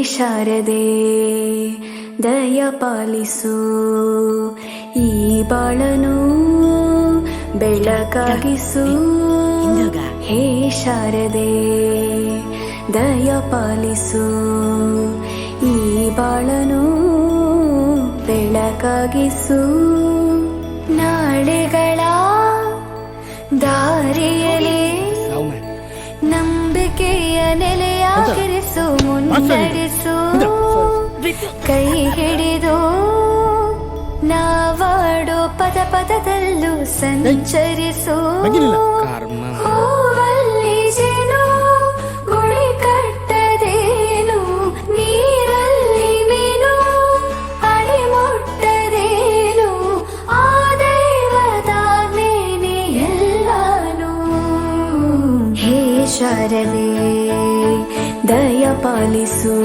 ಶಾರದೆ ದಯ ಪಾಲಿಸು, ಈ ಬಾಳನು ಬೆಳಕಾಗಿಸು. ಹೇ ಶಾರದೆ ದಯ ಪಾಲಿಸು, ಈ ಬಾಳನು ಬೆಳಕಾಗಿಸು. ನಾಳೆಗಳ ದಾರಿಯಲ್ಲಿ ನಂಬಿಕೆಯ ನೆಲೆಯಾಗಿರಿಸು, ಮುನ್ನಡೆಸು. ಕೈ ಹಿಡಿದು ನಾವಾಡೋ ಪದ ಪದದಲ್ಲೂ ಸಂಚರಿಸು. ಹೂವಲ್ಲಿ ಜೇನು ಗುಳಿ ಕಟ್ಟದೇನು, ನೀರಲ್ಲಿ ಮೀನು ಅಡಿ ಮುಟ್ಟದೇನು, ಆ ದೈವದಾಜ್ಞೆನೇ ಎಲ್ಲಾನು. ಹೇ ಶಾರದೆ ದಯ ಪಾಲಿಸು.